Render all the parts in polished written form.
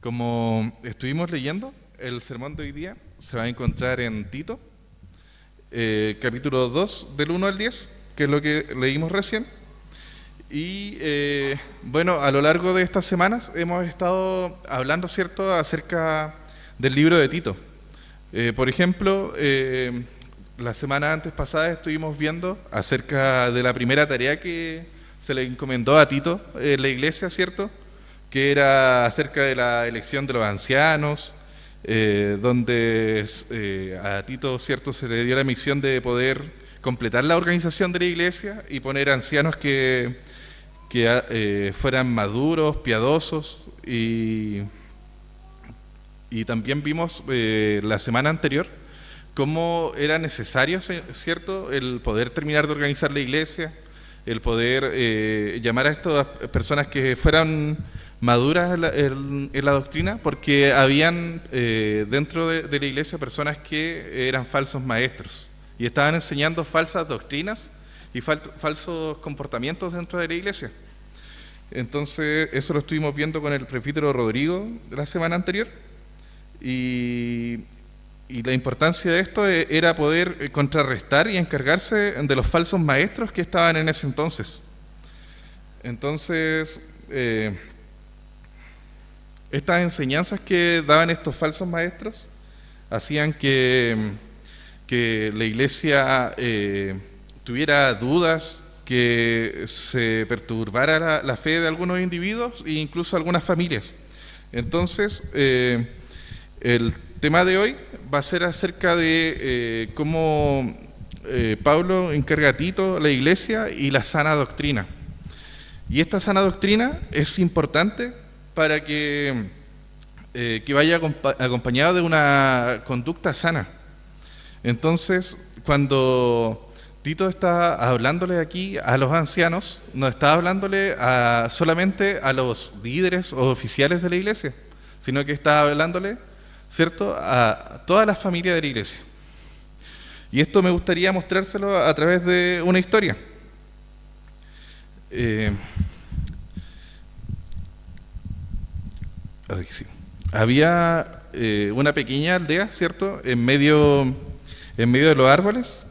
Como estuvimos leyendo, el sermón de hoy día se va a encontrar en Tito, capítulo 2, del 1 al 10, que es lo que leímos recién. Y bueno, a lo largo de estas semanas hemos estado hablando, ¿cierto?, acerca del libro de Tito. Por ejemplo, la semana antes pasada estuvimos viendo acerca de la primera tarea que se le encomendó a Tito en la iglesia, ¿cierto?, que era acerca de la elección de los ancianos, donde a Tito, ¿cierto?, se le dio la misión de poder completar la organización de la iglesia y poner ancianos que fueran maduros, piadosos, y también vimos la semana anterior cómo era necesario, ¿cierto?, el poder terminar de organizar la iglesia, el poder llamar a estas personas que fueran maduras en la doctrina, porque habían dentro de la iglesia personas que eran falsos maestros y estaban enseñando falsas doctrinas y falsos comportamientos dentro de la iglesia. Entonces eso lo estuvimos viendo con el presbítero Rodrigo de la semana anterior, y la importancia de esto era poder contrarrestar y encargarse de los falsos maestros que estaban en ese entonces. Entonces estas enseñanzas que daban estos falsos maestros hacían que la iglesia tuviera dudas, que se perturbara la fe de algunos individuos e incluso algunas familias. Entonces, el tema de hoy va a ser acerca de cómo Pablo encarga a Tito, la iglesia y la sana doctrina. Y esta sana doctrina es importante para que vaya acompañado de una conducta sana. Entonces, cuando Tito está hablándole aquí a los ancianos, no está hablándole solamente a los líderes o oficiales de la iglesia, sino que está hablándole, ¿cierto?, a toda la familia de la iglesia. Y esto me gustaría mostrárselo a través de una historia. Sí. Había una pequeña aldea, ¿cierto?, en medio de los árboles,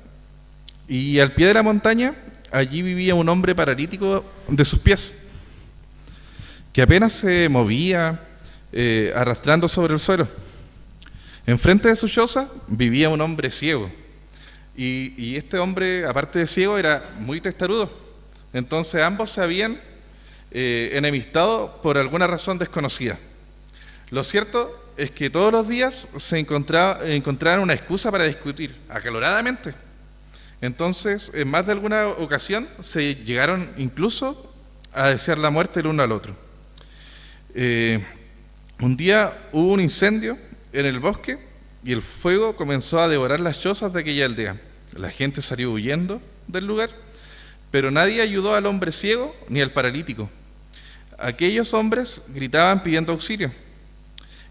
y al pie de la montaña allí vivía un hombre paralítico de sus pies, que apenas se movía, arrastrando sobre el suelo. Enfrente de su choza vivía un hombre ciego, y este hombre, aparte de ciego, era muy testarudo. Entonces ambos se habían enemistado por alguna razón desconocida. Lo cierto es que todos los días se encontraban una excusa para discutir acaloradamente. Entonces, en más de alguna ocasión se llegaron incluso a desear la muerte el uno al otro. Un día hubo un incendio en el bosque y el fuego comenzó a devorar las chozas de aquella aldea. La gente salió huyendo del lugar, pero nadie ayudó al hombre ciego ni al paralítico. Aquellos hombres gritaban pidiendo auxilio.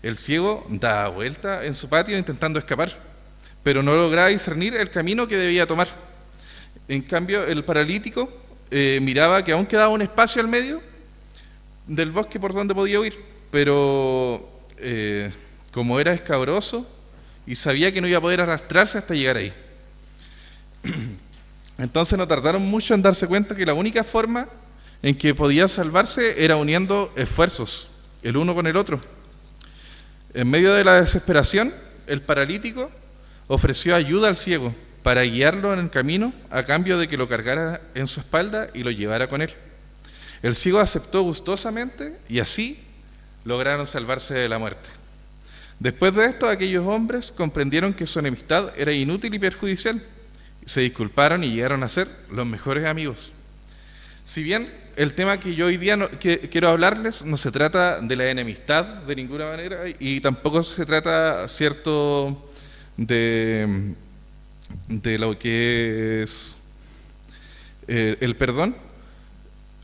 El ciego daba vuelta en su patio intentando escapar, pero no lograba discernir el camino que debía tomar. En cambio, el paralítico miraba que aún quedaba un espacio al medio del bosque por donde podía huir, pero como era escabroso y sabía que no iba a poder arrastrarse hasta llegar ahí. Entonces no tardaron mucho en darse cuenta que la única forma en que podía salvarse era uniendo esfuerzos, el uno con el otro. En medio de la desesperación, el paralítico ofreció ayuda al ciego para guiarlo en el camino a cambio de que lo cargara en su espalda y lo llevara con él. El ciego aceptó gustosamente y así lograron salvarse de la muerte. Después de esto, aquellos hombres comprendieron que su enemistad era inútil y perjudicial. Se disculparon y llegaron a ser los mejores amigos. Si bien el tema que yo hoy día quiero hablarles no se trata de la enemistad de ninguna manera, y tampoco se trata, ¿cierto?, de lo que es el perdón.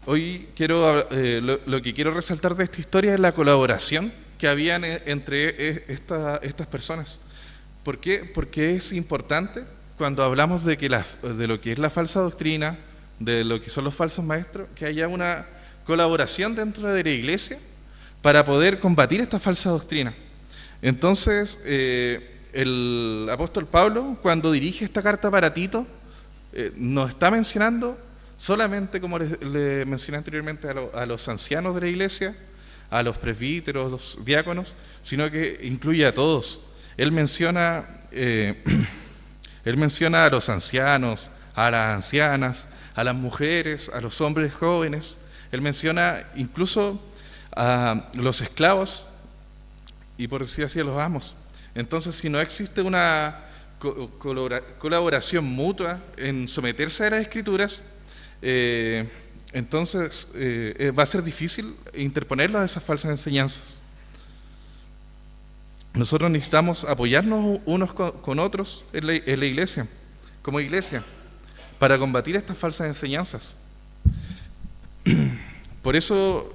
Hoy lo que quiero resaltar de esta historia es la colaboración que había entre estas personas. ¿Por qué? Porque es importante cuando hablamos de lo que es la falsa doctrina, de lo que son los falsos maestros, que haya una colaboración dentro de la iglesia para poder combatir esta falsa doctrina. Entonces, el apóstol Pablo, cuando dirige esta carta para Tito, nos está mencionando solamente, como le mencioné anteriormente, a los ancianos de la iglesia, a los presbíteros, los diáconos, sino que incluye a todos. Él menciona a los ancianos, a las ancianas, a las mujeres, a los hombres jóvenes. Él menciona incluso a los esclavos y, por decir así, a los amos. Entonces, si no existe una colaboración mutua en someterse a las Escrituras, entonces va a ser difícil interponerlos a esas falsas enseñanzas. Nosotros necesitamos apoyarnos unos con otros en la iglesia, como iglesia, para combatir estas falsas enseñanzas. Por eso,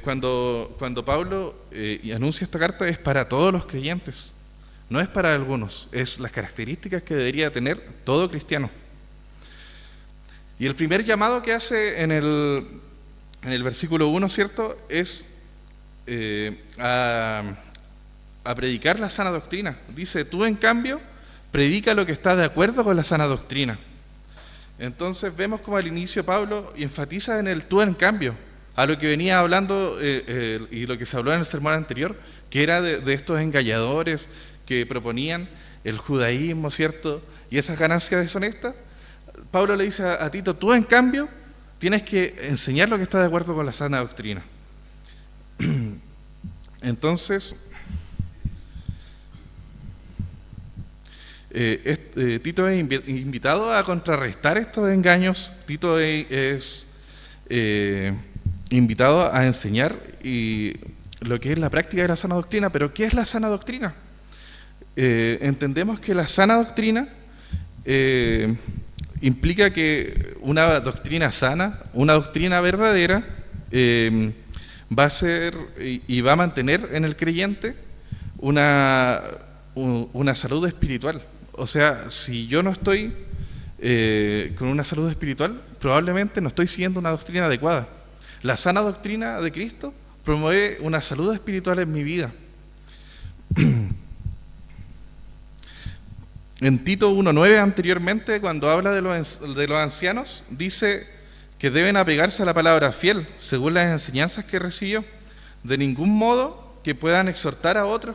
cuando Pablo anuncia esta carta, es para todos los creyentes, no es para algunos, es las características que debería tener todo cristiano. Y el primer llamado que hace en el versículo 1, ¿cierto?, es a predicar la sana doctrina. Dice, tú en cambio, predica lo que está de acuerdo con la sana doctrina. Entonces vemos como al inicio Pablo enfatiza en el tú en cambio, a lo que venía hablando y lo que se habló en el sermón anterior, que era de estos engañadores que proponían el judaísmo, ¿cierto?, y esas ganancias deshonestas. Pablo le dice a Tito, tú en cambio tienes que enseñar lo que está de acuerdo con la sana doctrina. Entonces, Tito es invitado a contrarrestar estos engaños. Tito es invitado a enseñar lo que es la práctica de la sana doctrina. Pero ¿qué es la sana doctrina? Entendemos que la sana doctrina implica que una doctrina sana, una doctrina verdadera, va a ser y va a mantener en el creyente una salud espiritual. O sea, si yo no estoy con una salud espiritual, probablemente no estoy siguiendo una doctrina adecuada. La sana doctrina de Cristo promueve una salud espiritual en mi vida. En Tito 1:9 anteriormente, cuando habla de los ancianos, dice que deben apegarse a la palabra fiel, según las enseñanzas que recibió, de ningún modo que puedan exhortar a otros,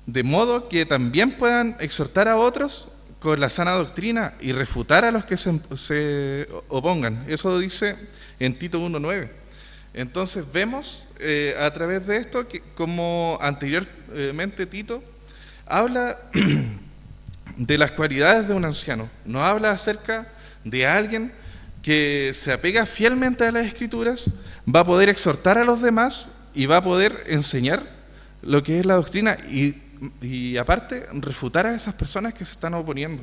de modo que también puedan exhortar a otros con la sana doctrina y refutar a los que se opongan. Eso dice en Tito 1:9. Entonces vemos a través de esto que, como anteriormente Tito habla de las cualidades de un anciano, nos habla acerca de alguien que se apega fielmente a las Escrituras, va a poder exhortar a los demás y va a poder enseñar lo que es la doctrina y aparte refutar a esas personas que se están oponiendo.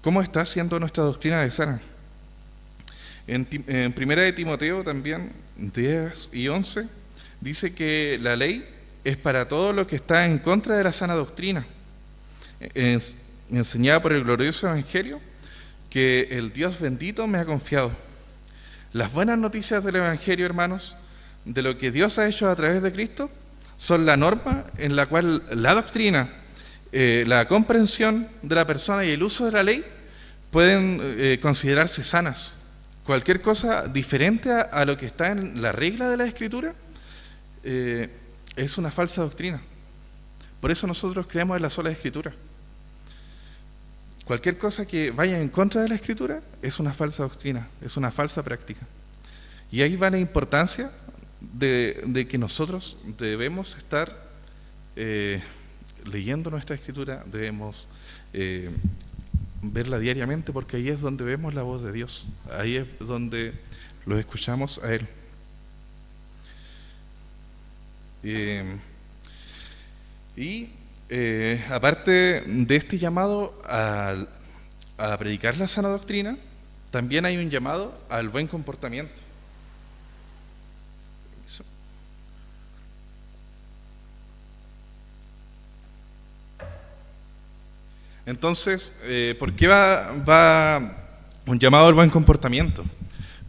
¿Cómo está siendo nuestra doctrina de sana? En 1 de Timoteo también 10:11 dice que la ley es para todo lo que está en contra de la sana doctrina, enseñada por el glorioso Evangelio que el Dios bendito me ha confiado. Las buenas noticias del Evangelio, hermanos, de lo que Dios ha hecho a través de Cristo, son la norma en la cual la doctrina, la comprensión de la persona y el uso de la ley pueden considerarse sanas. Cualquier cosa diferente a lo que está en la regla de la Escritura es una falsa doctrina. Por eso nosotros creemos en la sola Escritura. Cualquier cosa que vaya en contra de la Escritura es una falsa doctrina, es una falsa práctica. Y ahí va la importancia de que nosotros debemos estar leyendo nuestra Escritura, debemos verla diariamente, porque ahí es donde vemos la voz de Dios, ahí es donde lo escuchamos a Él. Aparte de este llamado a predicar la sana doctrina, también hay un llamado al buen comportamiento. Entonces, ¿por qué va un llamado al buen comportamiento?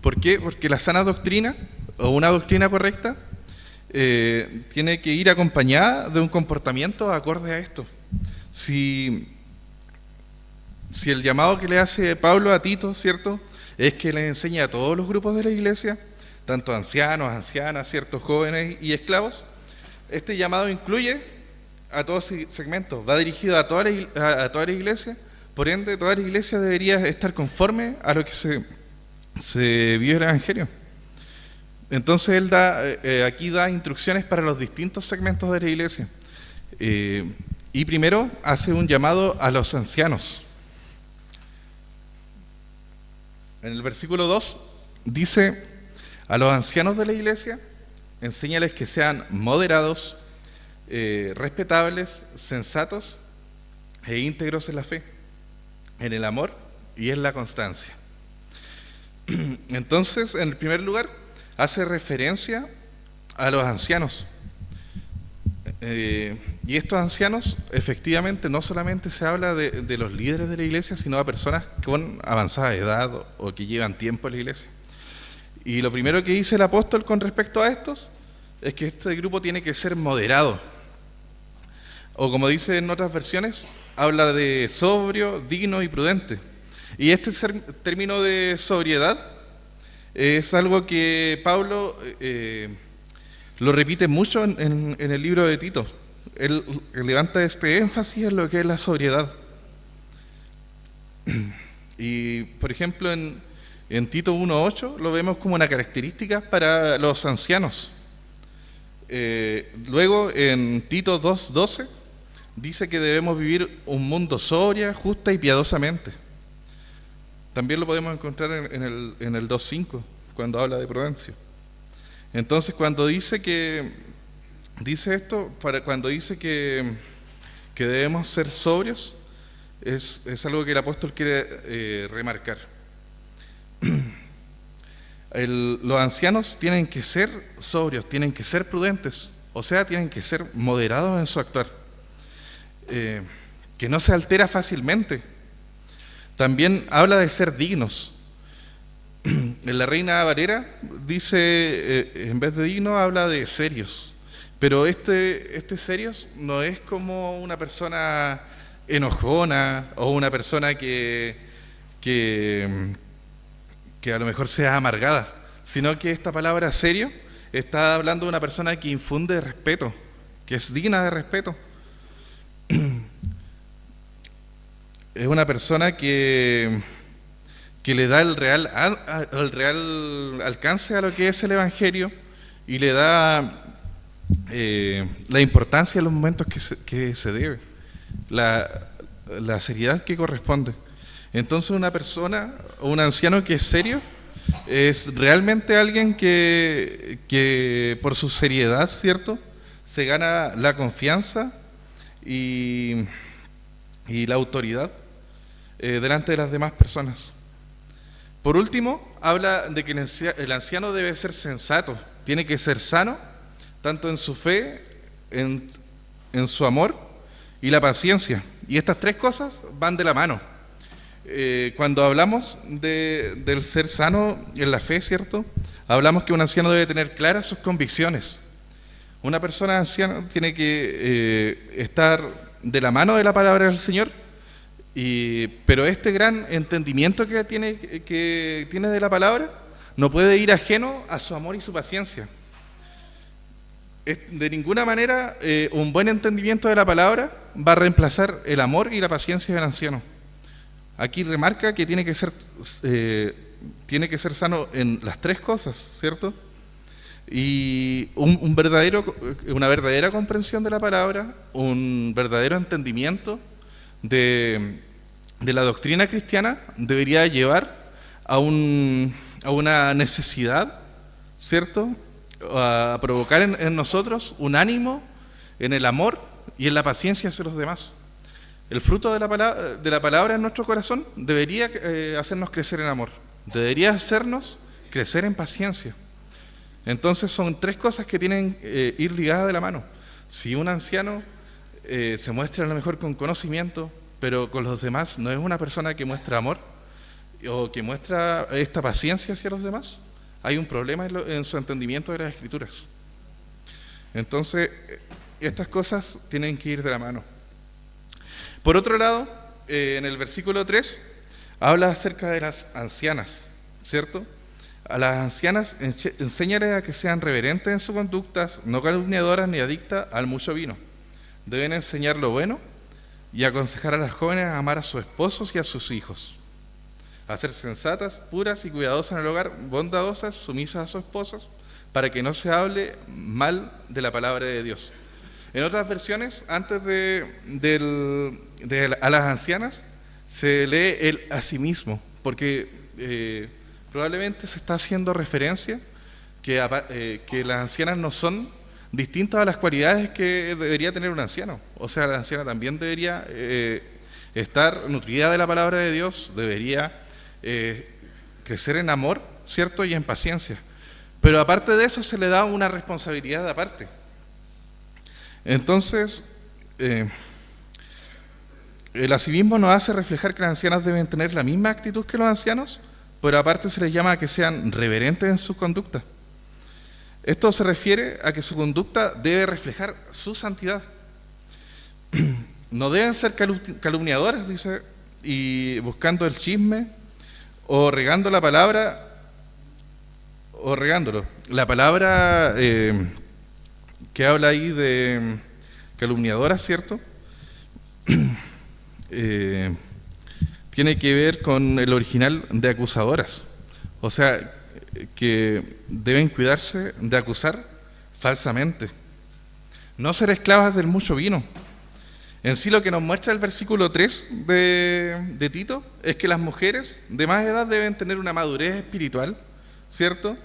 ¿Por qué? Porque la sana doctrina, o una doctrina correcta, tiene que ir acompañada de un comportamiento acorde a esto. Si el llamado que le hace Pablo a Tito, ¿cierto?, es que le enseñe a todos los grupos de la iglesia, tanto ancianos, ancianas, ciertos jóvenes y esclavos, este llamado incluye a todos segmentos, va dirigido a toda la iglesia, por ende toda la iglesia debería estar conforme a lo que se vio en el Evangelio. Entonces él aquí da instrucciones para los distintos segmentos de la iglesia. Y primero hace un llamado a los ancianos. En el versículo 2 dice: a los ancianos de la iglesia, enséñales que sean moderados, respetables, sensatos e íntegros en la fe, en el amor y en la constancia. Entonces, en el primer lugar, hace referencia a los ancianos. Y estos ancianos, efectivamente, no solamente se habla de los líderes de la iglesia, sino a personas con avanzada edad o que llevan tiempo en la iglesia. Y lo primero que dice el apóstol con respecto a estos es que este grupo tiene que ser moderado. O como dice en otras versiones, habla de sobrio, digno y prudente. Y este término de sobriedad es algo que Pablo lo repite mucho en el libro de Tito. Él levanta este énfasis en lo que es la sobriedad. Y, por ejemplo, en Tito 1.8 lo vemos como una característica para los ancianos. Luego, en Tito 2.12, dice que debemos vivir un mundo sobria, justa y piadosamente. También lo podemos encontrar en el 2.5, cuando habla de prudencia. Entonces, cuando dice cuando dice que debemos ser sobrios, es algo que el apóstol quiere remarcar. Los ancianos tienen que ser sobrios, tienen que ser prudentes, o sea, tienen que ser moderados en su actuar, que no se altera fácilmente. También habla de ser dignos. En la Reina Valera dice, en vez de digno, habla de serios. Pero este serios no es como una persona enojona o una persona que a lo mejor sea amargada, sino que esta palabra serio está hablando de una persona que infunde respeto, que es digna de respeto. Es una persona que le da el real alcance a lo que es el Evangelio y le da la importancia en los momentos que se debe, la seriedad que corresponde. Entonces una persona o un anciano que es serio es realmente alguien que por su seriedad, ¿cierto?, se gana la confianza y la autoridad delante de las demás personas. Por último, habla de que el anciano debe ser sensato, tiene que ser sano, tanto en su fe, en su amor y la paciencia. Y estas tres cosas van de la mano. Cuando hablamos del ser sano en la fe, ¿cierto?, hablamos que un anciano debe tener claras sus convicciones. Una persona anciana tiene que estar de la mano de la palabra del Señor, pero este gran entendimiento que tiene de la palabra no puede ir ajeno a su amor y su paciencia. De ninguna manera un buen entendimiento de la palabra va a reemplazar el amor y la paciencia del anciano. Aquí remarca que tiene que ser sano en las tres cosas, ¿cierto? Y una verdadera comprensión de la palabra, un verdadero entendimiento de la doctrina cristiana debería llevar a una necesidad, ¿cierto?, a provocar en nosotros un ánimo en el amor y en la paciencia hacia los demás. El fruto de la palabra en nuestro corazón debería hacernos crecer en amor, debería hacernos crecer en paciencia. Entonces son tres cosas que tienen ir ligadas de la mano. Si un anciano se muestra a lo mejor con conocimiento, pero con los demás no es una persona que muestra amor, o que muestra esta paciencia hacia los demás, hay un problema en su entendimiento de las Escrituras. Entonces, estas cosas tienen que ir de la mano. Por otro lado, en el versículo 3, habla acerca de las ancianas, ¿cierto? A las ancianas enséñales a que sean reverentes en sus conductas, no calumniadoras ni adictas al mucho vino. Deben enseñar lo bueno y aconsejar a las jóvenes a amar a sus esposos y a sus hijos, a ser sensatas, puras y cuidadosas en el hogar, bondadosas, sumisas a sus esposos, para que no se hable mal de la palabra de Dios. En otras versiones, antes a las ancianas, se lee el asimismo, porque probablemente se está haciendo referencia que las ancianas no son distintas a las cualidades que debería tener un anciano. O sea, la anciana también debería estar nutrida de la palabra de Dios, debería crecer en amor, ¿cierto? Y en paciencia. Pero aparte de eso se le da una responsabilidad aparte. Entonces, el asimismo nos hace reflejar que las ancianas deben tener la misma actitud que los ancianos, pero aparte se les llama a que sean reverentes en su conducta. Esto se refiere a que su conducta debe reflejar su santidad. No deben ser calumniadoras, dice, y buscando el chisme o regando la palabra, o regándolo. La palabra que habla ahí de calumniadoras, ¿cierto? Tiene que ver con el original de acusadoras. O sea, que deben cuidarse de acusar falsamente. No ser esclavas del mucho vino. En sí lo que nos muestra el versículo 3 de Tito es que las mujeres de más edad deben tener una madurez espiritual, ¿cierto?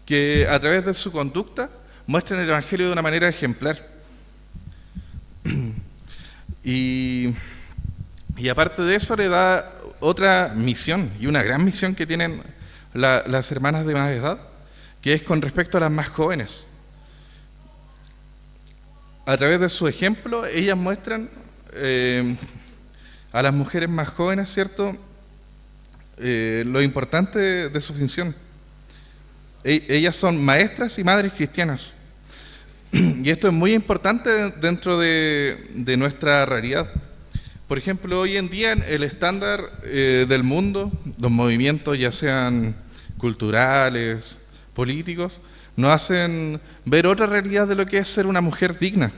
Que a través de su conducta muestren el Evangelio de una manera ejemplar. Y aparte de eso le da otra misión, y una gran misión que tienen las hermanas de más edad, que es con respecto a las más jóvenes. A través de su ejemplo, ellas muestran a las mujeres más jóvenes, ¿cierto?, lo importante de su función. Ellas son maestras y madres cristianas. Y esto es muy importante dentro de nuestra realidad. Por ejemplo, hoy en día el estándar del mundo, los movimientos ya sean culturales, políticos, nos hacen ver otra realidad de lo que es ser una mujer digna.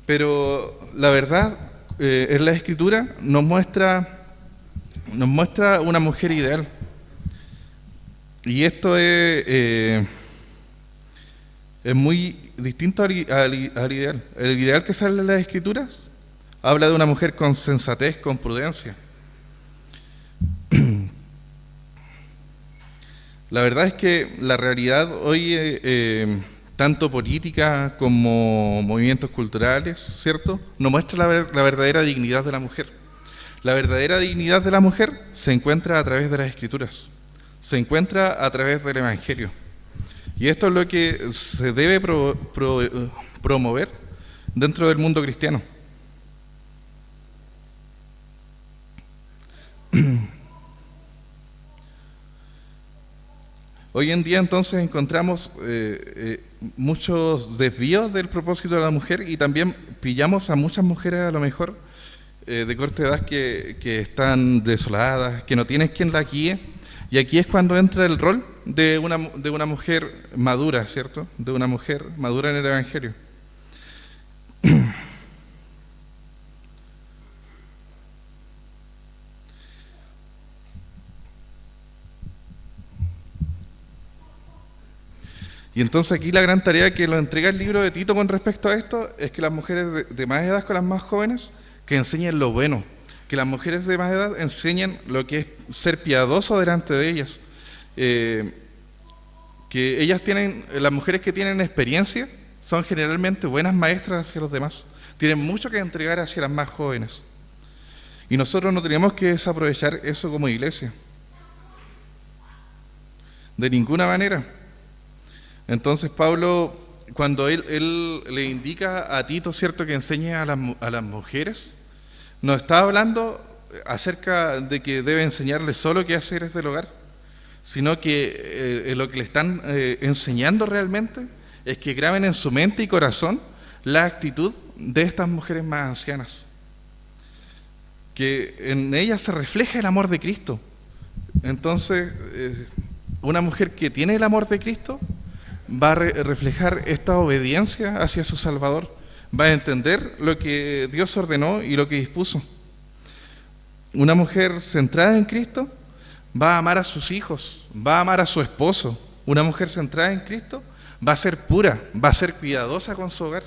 Pero la verdad, en la Escritura nos muestra una mujer ideal. Y esto es muy distinto al ideal. El ideal que sale en las Escrituras habla de una mujer con sensatez, con prudencia. La verdad es que la realidad hoy, tanto política como movimientos culturales, ¿cierto?, nos muestra la verdadera dignidad de la mujer. La verdadera dignidad de la mujer se encuentra a través de las Escrituras, se encuentra a través del Evangelio. Y esto es lo que se debe promover dentro del mundo cristiano. Hoy en día entonces encontramos muchos desvíos del propósito de la mujer, y también pillamos a muchas mujeres a lo mejor de corta edad que están desoladas, que no tienen quien la guíe, y aquí es cuando entra el rol de una mujer madura, ¿cierto?, de una mujer madura en el Evangelio. Y entonces aquí la gran tarea que lo entrega el libro de Tito con respecto a esto es que las mujeres de más edad con las más jóvenes, que enseñen lo bueno, que las mujeres de más edad enseñen lo que es ser piadoso delante de ellas, que ellas las mujeres que tienen experiencia son generalmente buenas maestras hacia los demás, tienen mucho que entregar hacia las más jóvenes, y nosotros no tenemos que desaprovechar eso como iglesia, de ninguna manera. Entonces Pablo, cuando él le indica a Tito, ¿cierto?, que enseñe a las mujeres, no está hablando acerca de que debe enseñarle solo qué hacer desde el hogar, sino que lo que le están enseñando realmente es que graben en su mente y corazón la actitud de estas mujeres más ancianas, que en ellas se refleja el amor de Cristo. Entonces, una mujer que tiene el amor de Cristo va a reflejar esta obediencia hacia su Salvador, va a entender lo que Dios ordenó y lo que dispuso. Una mujer centrada en Cristo va a amar a sus hijos, va a amar a su esposo. Una mujer centrada en Cristo va a ser pura, va a ser cuidadosa con su hogar.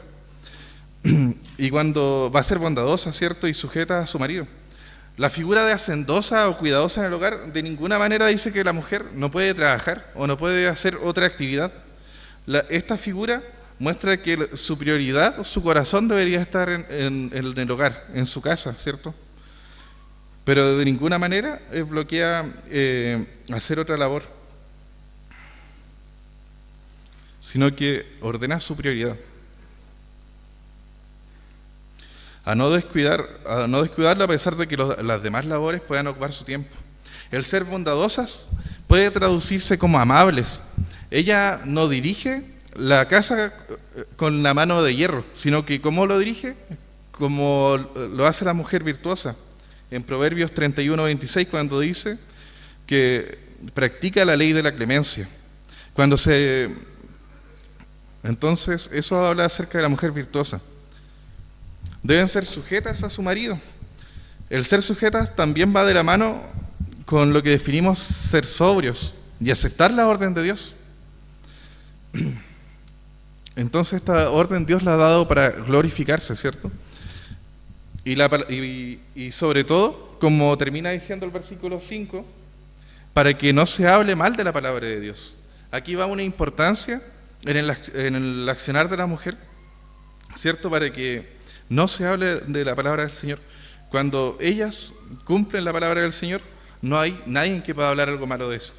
Y cuando va a ser bondadosa, ¿cierto? Y sujeta a su marido. La figura de hacendosa o cuidadosa en el hogar de ninguna manera dice que la mujer no puede trabajar o no puede hacer otra actividad. Esta figura muestra que su prioridad, su corazón debería estar en el hogar, en su casa, ¿cierto? Pero de ninguna manera bloquea hacer otra labor, sino que ordena su prioridad. A no descuidarlo a pesar de que las demás labores puedan ocupar su tiempo. El ser bondadosas puede traducirse como amables. Ella no dirige la casa con la mano de hierro, sino que ¿cómo lo dirige? Como lo hace la mujer virtuosa. En Proverbios 31:26, cuando dice que practica la ley de la clemencia. Entonces, eso habla acerca de la mujer virtuosa. Deben ser sujetas a su marido. El ser sujetas también va de la mano con lo que definimos ser sobrios y aceptar la orden de Dios. Entonces esta orden Dios la ha dado para glorificarse, ¿cierto? Y sobre todo, como termina diciendo el versículo 5, para que no se hable mal de la palabra de Dios. Aquí va una importancia en el accionar de la mujer, ¿cierto? Para que no se hable de la palabra del Señor. Cuando ellas cumplen la palabra del Señor, no hay nadie que pueda hablar algo malo de eso.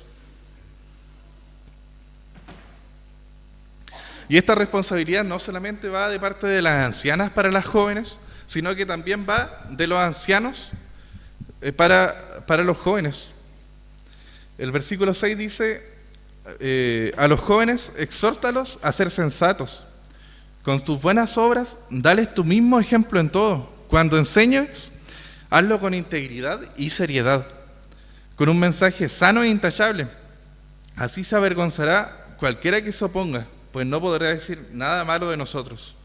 Y esta responsabilidad no solamente va de parte de las ancianas para las jóvenes, sino que también va de los ancianos para los jóvenes. El versículo 6 dice, a los jóvenes exhórtalos a ser sensatos. Con tus buenas obras, dales tu mismo ejemplo en todo. Cuando enseñes, hazlo con integridad y seriedad, con un mensaje sano e intachable. Así se avergonzará cualquiera que se oponga, pues no podrá decir nada malo de nosotros.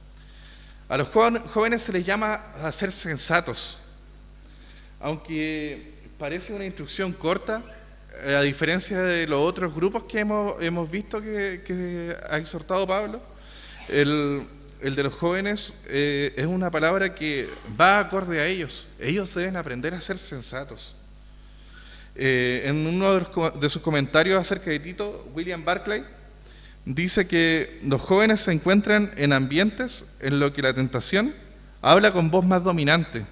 A los jóvenes se les llama a ser sensatos. Aunque parece una instrucción corta, a diferencia de los otros grupos que hemos visto que ha exhortado Pablo, el de los jóvenes es una palabra que va acorde a ellos. Ellos deben aprender a ser sensatos. En uno de sus comentarios acerca de Tito, William Barclay dice que los jóvenes se encuentran en ambientes en los que la tentación habla con voz más dominante.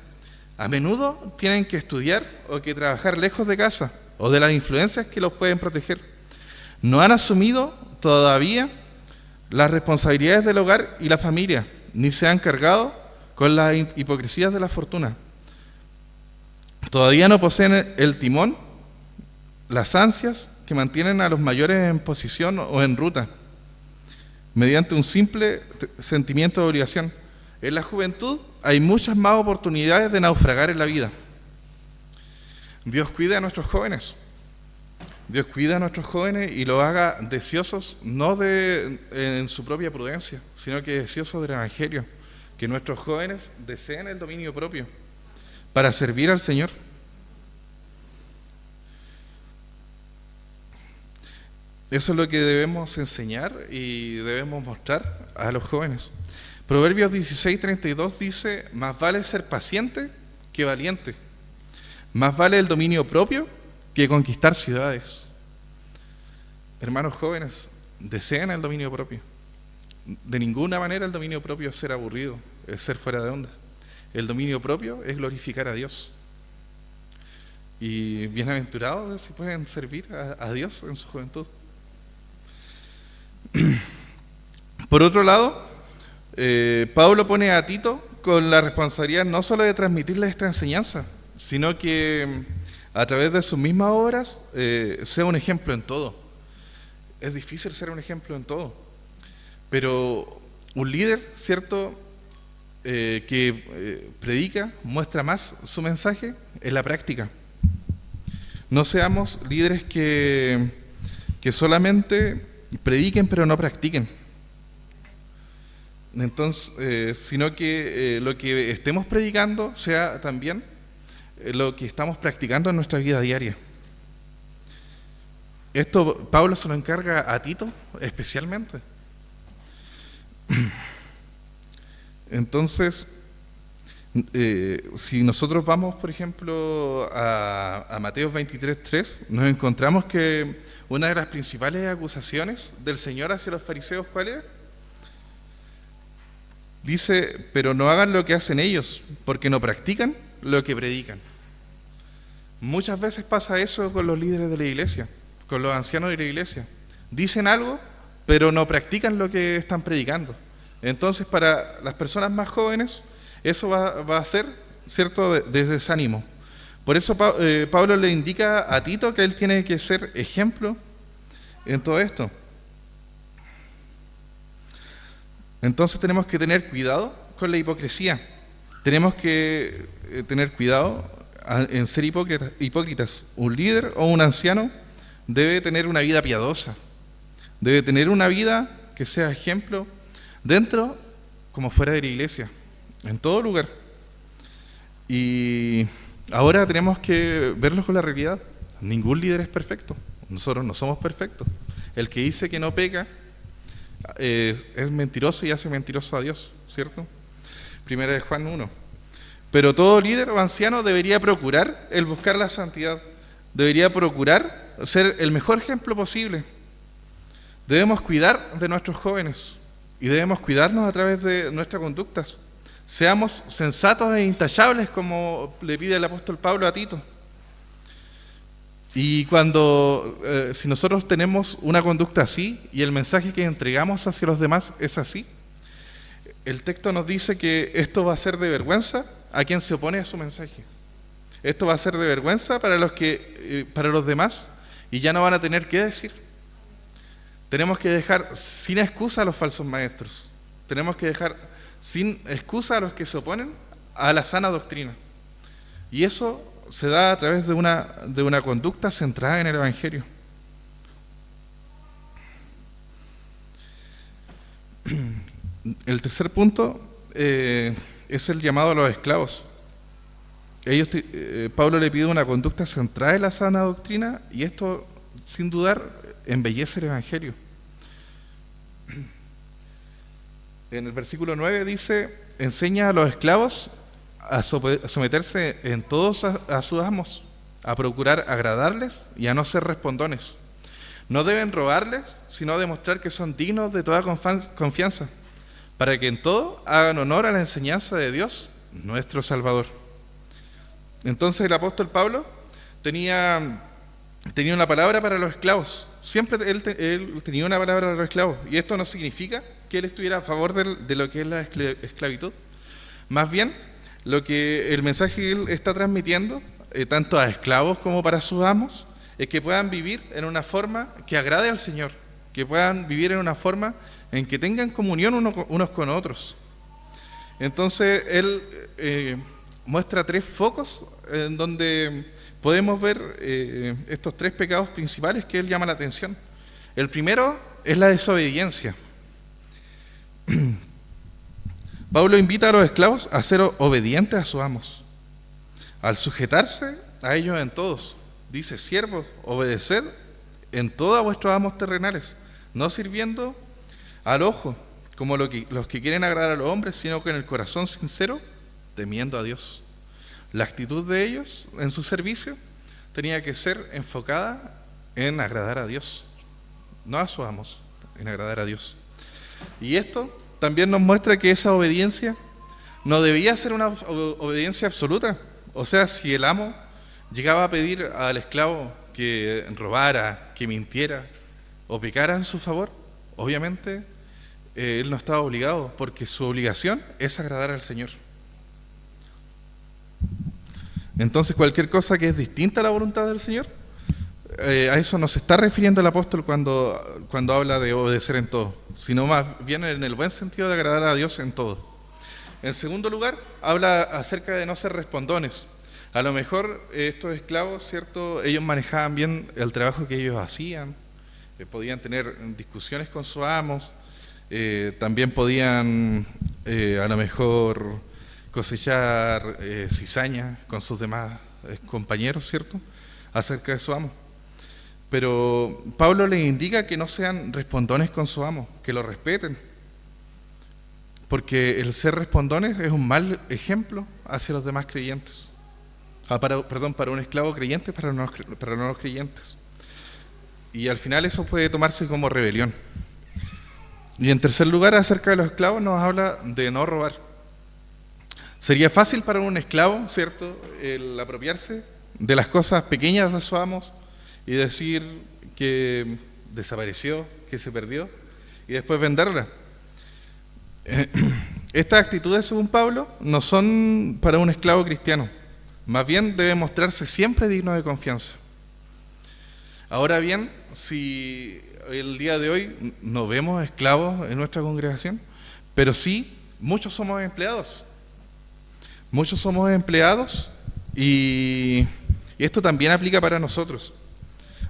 A menudo tienen que estudiar o que trabajar lejos de casa o de las influencias que los pueden proteger. No han asumido todavía las responsabilidades del hogar y la familia, ni se han cargado con las hipocresías de la fortuna. Todavía no poseen el timón, las ansias que mantienen a los mayores en posición o en ruta, mediante un simple sentimiento de obligación. En la juventud hay muchas más oportunidades de naufragar en la vida. Dios cuida a nuestros jóvenes. Dios cuida a nuestros jóvenes y los haga deseosos, no en su propia prudencia, sino que deseosos del Evangelio. Que nuestros jóvenes deseen el dominio propio para servir al Señor. Eso es lo que debemos enseñar y debemos mostrar a los jóvenes. Proverbios 16:32 dice, más vale ser paciente que valiente. Más vale el dominio propio que conquistar ciudades. Hermanos jóvenes, desean el dominio propio. De ninguna manera el dominio propio es ser aburrido, es ser fuera de onda. El dominio propio es glorificar a Dios. Y bienaventurados si pueden servir a Dios en su juventud. Por otro lado, Pablo pone a Tito con la responsabilidad no solo de transmitirle esta enseñanza, sino que a través de sus mismas obras sea un ejemplo en todo. Es difícil ser un ejemplo en todo, pero un líder, ¿cierto?, que predica, muestra más su mensaje en la práctica. No seamos líderes que solamente prediquen pero no practiquen. Entonces, sino que lo que estemos predicando sea también lo que estamos practicando en nuestra vida diaria. Esto Pablo se lo encarga a Tito especialmente. Entonces, si nosotros vamos, por ejemplo, a Mateo 23:3, nos encontramos que una de las principales acusaciones del Señor hacia los fariseos, ¿cuál es? Dice, pero no hagan lo que hacen ellos, porque no practican lo que predican. Muchas veces pasa eso con los líderes de la iglesia, con los ancianos de la iglesia. Dicen algo, pero no practican lo que están predicando. Entonces, para las personas más jóvenes, eso va a ser, ¿cierto?, de desánimo. Por eso Pablo le indica a Tito que él tiene que ser ejemplo en todo esto. Entonces tenemos que tener cuidado con la hipocresía. Tenemos que tener cuidado en ser hipócritas. Un líder o un anciano debe tener una vida piadosa. Debe tener una vida que sea ejemplo dentro como fuera de la iglesia, en todo lugar. Y ahora tenemos que verlo con la realidad. Ningún líder es perfecto. Nosotros no somos perfectos. El que dice que no peca es mentiroso y hace mentiroso a Dios, ¿cierto? Primera de Juan 1. Pero todo líder o anciano debería procurar el buscar la santidad. Debería procurar ser el mejor ejemplo posible. Debemos cuidar de nuestros jóvenes y debemos cuidarnos a través de nuestras conductas. Seamos sensatos e intachables, como le pide el apóstol Pablo a Tito. Y si nosotros tenemos una conducta así y el mensaje que entregamos hacia los demás es así, el texto nos dice que esto va a ser de vergüenza a quien se opone a su mensaje. Esto va a ser de vergüenza para los demás, y ya no van a tener qué decir. Tenemos que dejar sin excusa a los falsos maestros. Tenemos que dejar sin excusa a los que se oponen a la sana doctrina. Y eso se da a través de una conducta centrada en el Evangelio. El tercer punto es el llamado a los esclavos. Pablo le pide una conducta centrada en la sana doctrina, y esto, sin dudar, embellece el Evangelio. En el versículo 9 dice: enseña a los esclavos a someterse en todos a sus amos, a procurar agradarles y a no ser respondones. No deben robarles, sino demostrar que son dignos de toda confianza, para que en todo hagan honor a la enseñanza de Dios, nuestro Salvador. Entonces el apóstol Pablo tenía una palabra para los esclavos. Siempre él tenía una palabra para los esclavos, y esto no significa que él estuviera a favor de lo que es la esclavitud. Más bien, el mensaje que él está transmitiendo, tanto a esclavos como para sus amos, es que puedan vivir en una forma que agrade al Señor, que puedan vivir en una forma en que tengan comunión unos con otros. Entonces él muestra 3 focos en donde podemos ver estos 3 pecados principales que él llama la atención. El primero es la desobediencia. Pablo invita a los esclavos a ser obedientes a sus amos, al sujetarse a ellos en todos. Dice: siervos, obedeced en todo a vuestros amos terrenales, no sirviendo al ojo, como los que quieren agradar a los hombres, sino con el corazón sincero, temiendo a Dios. La actitud de ellos en su servicio tenía que ser enfocada en agradar a Dios, no a sus amos, en agradar a Dios. Y esto también nos muestra que esa obediencia no debía ser una obediencia absoluta. O sea, si el amo llegaba a pedir al esclavo que robara, que mintiera o pecara en su favor, obviamente él no estaba obligado, porque su obligación es agradar al Señor. Entonces cualquier cosa que es distinta a la voluntad del Señor, a eso no se está refiriendo el apóstol cuando habla de obedecer en todo, sino más bien en el buen sentido de agradar a Dios en todo. En segundo lugar, habla acerca de no ser respondones. A lo mejor estos esclavos, ¿cierto? Ellos manejaban bien el trabajo que ellos hacían, podían tener discusiones con sus amos, también podían a lo mejor cosechar cizaña con sus demás compañeros, ¿cierto?, acerca de su amo. Pero Pablo les indica que no sean respondones con su amo, que lo respeten, porque el ser respondones es un mal ejemplo hacia los demás creyentes. Para un esclavo creyente, para no los creyentes. Y al final eso puede tomarse como rebelión. Y en tercer lugar, acerca de los esclavos, nos habla de no robar. Sería fácil para un esclavo, ¿cierto?, el apropiarse de las cosas pequeñas de sus amos y decir que desapareció, que se perdió, y después venderla. Estas actitudes, según Pablo, no son para un esclavo cristiano. Más bien debe mostrarse siempre digno de confianza. Ahora bien, si el día de hoy no vemos esclavos en nuestra congregación, pero sí, muchos somos empleados. Muchos somos empleados y esto también aplica para nosotros.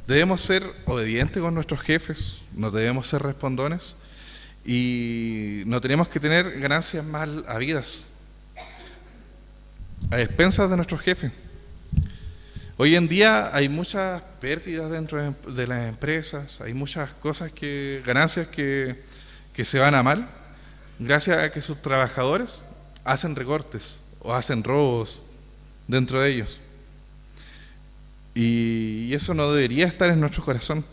Debemos ser obedientes con nuestros jefes, no debemos ser respondones y no tenemos que tener ganancias mal habidas a expensas de nuestros jefes. Hoy en día hay muchas pérdidas dentro de las empresas, hay muchas ganancias que se van a mal, gracias a que sus trabajadores hacen recortes o hacen robos dentro de ellos. Y eso no debería estar en nuestro corazón.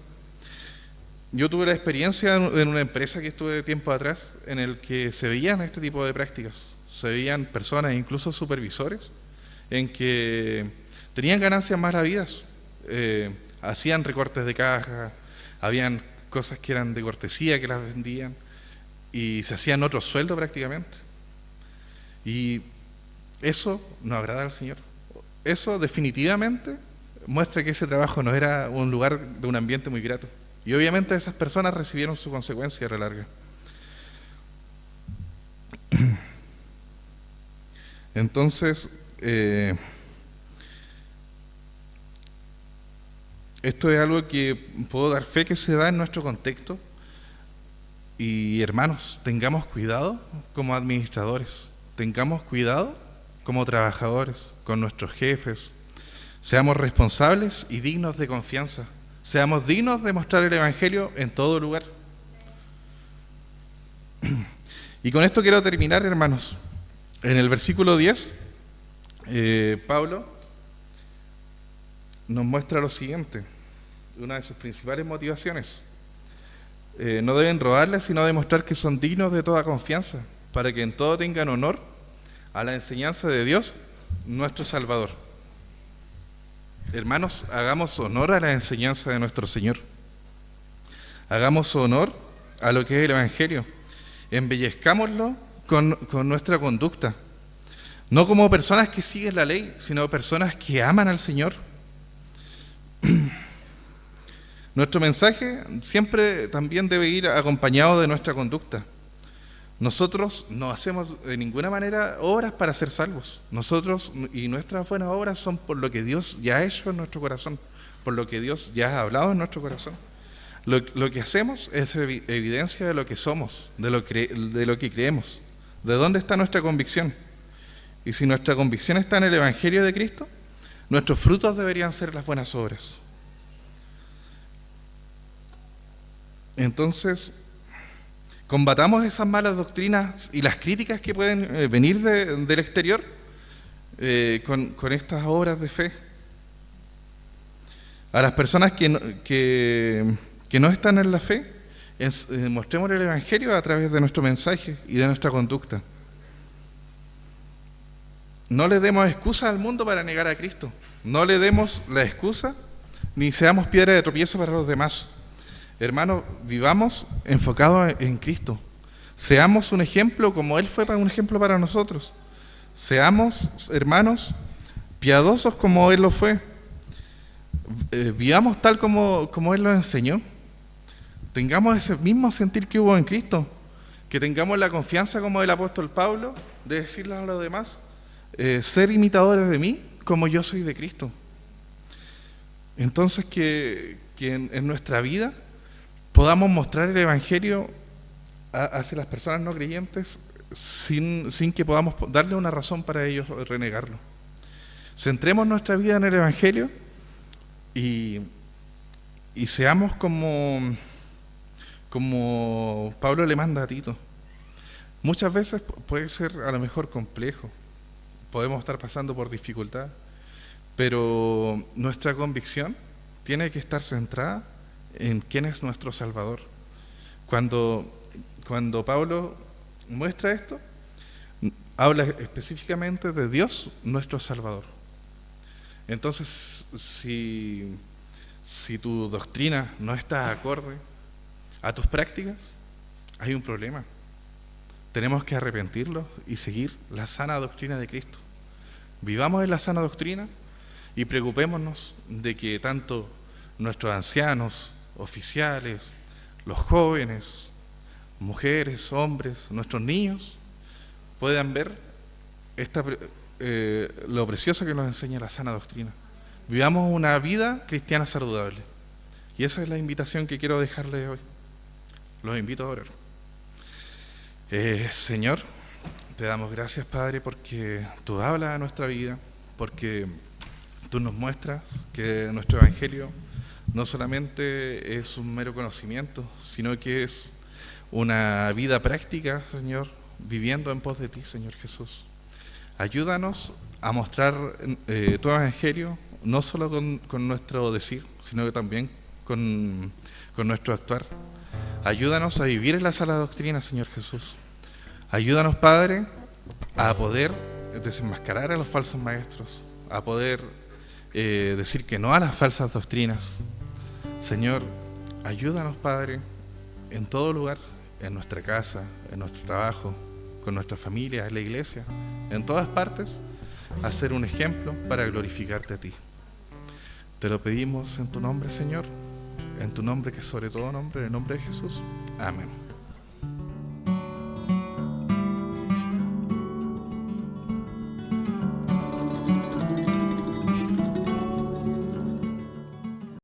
Yo tuve la experiencia en una empresa que estuve tiempo atrás, en el que se veían este tipo de prácticas. Se veían personas, incluso supervisores, en que tenían ganancias mal habidas, hacían recortes de caja, habían cosas que eran de cortesía que las vendían y se hacían otro sueldo prácticamente. Y eso no agrada al Señor. Eso definitivamente muestra que ese trabajo no era un lugar de un ambiente muy grato. Y obviamente esas personas recibieron su consecuencia a la larga. Entonces, esto es algo que puedo dar fe que se da en nuestro contexto. Y hermanos, tengamos cuidado como administradores, tengamos cuidado como trabajadores con nuestros jefes, seamos responsables y dignos de confianza, seamos dignos de mostrar el Evangelio en todo lugar. Y con esto quiero terminar, hermanos. En el versículo 10, Pablo nos muestra lo siguiente, una de sus principales motivaciones. No deben robarles, sino demostrar que son dignos de toda confianza, para que en todo tengan honor a la enseñanza de Dios, nuestro Salvador. Hermanos, hagamos honor a la enseñanza de nuestro Señor. Hagamos honor a lo que es el Evangelio. Embellezcámoslo con nuestra conducta. No como personas que siguen la ley, sino personas que aman al Señor. Nuestro mensaje siempre también debe ir acompañado de nuestra conducta. Nosotros no hacemos de ninguna manera obras para ser salvos. Nosotros y nuestras buenas obras son por lo que Dios ya ha hecho en nuestro corazón, por lo que Dios ya ha hablado en nuestro corazón. Lo que hacemos es evidencia de lo que somos, de lo que creemos, de dónde está nuestra convicción. Y si nuestra convicción está en el Evangelio de Cristo, nuestros frutos deberían ser las buenas obras. Entonces, combatamos esas malas doctrinas y las críticas que pueden venir del exterior con estas obras de fe. A las personas que no están en la fe, mostremos el Evangelio a través de nuestro mensaje y de nuestra conducta. No le demos excusa al mundo para negar a Cristo. No le demos la excusa ni seamos piedra de tropiezo para los demás. Hermanos, vivamos enfocados en Cristo. Seamos un ejemplo como Él fue un ejemplo para nosotros. Seamos, hermanos, piadosos como Él lo fue. Vivamos tal como Él lo enseñó. Tengamos ese mismo sentir que hubo en Cristo. Que tengamos la confianza como el apóstol Pablo de decirle a los demás, ser imitadores de mí como yo soy de Cristo. Entonces que en nuestra vida podamos mostrar el Evangelio hacia las personas no creyentes sin que podamos darle una razón para ellos renegarlo. Centremos nuestra vida en el Evangelio y seamos como Pablo le manda a Tito. Muchas veces puede ser a lo mejor complejo, podemos estar pasando por dificultad, pero nuestra convicción tiene que estar centrada en quién es nuestro Salvador. Cuando Pablo muestra esto, habla específicamente de Dios, nuestro Salvador. Entonces, si tu doctrina no está acorde a tus prácticas, hay un problema. Tenemos que arrepentirlo y seguir la sana doctrina de Cristo. Vivamos en la sana doctrina y preocupémonos de que tanto nuestros ancianos, oficiales, los jóvenes, mujeres, hombres, nuestros niños, puedan ver lo precioso que nos enseña la sana doctrina. Vivamos una vida cristiana saludable. Y esa es la invitación que quiero dejarles hoy. Los invito a orar. Señor, te damos gracias, Padre, porque tú hablas a nuestra vida, porque tú nos muestras que nuestro Evangelio no solamente es un mero conocimiento, sino que es una vida práctica, Señor, viviendo en pos de ti, Señor Jesús. Ayúdanos a mostrar tu Evangelio, no solo con nuestro decir, sino que también con nuestro actuar. Ayúdanos a vivir en la sana doctrina, Señor Jesús. Ayúdanos, Padre, a poder desenmascarar a los falsos maestros, a poder decir que no a las falsas doctrinas. Señor, ayúdanos, Padre, en todo lugar, en nuestra casa, en nuestro trabajo, con nuestra familia, en la iglesia, en todas partes, a ser un ejemplo para glorificarte a ti. Te lo pedimos en tu nombre, Señor, en tu nombre que es sobre todo nombre, en el nombre de Jesús. Amén.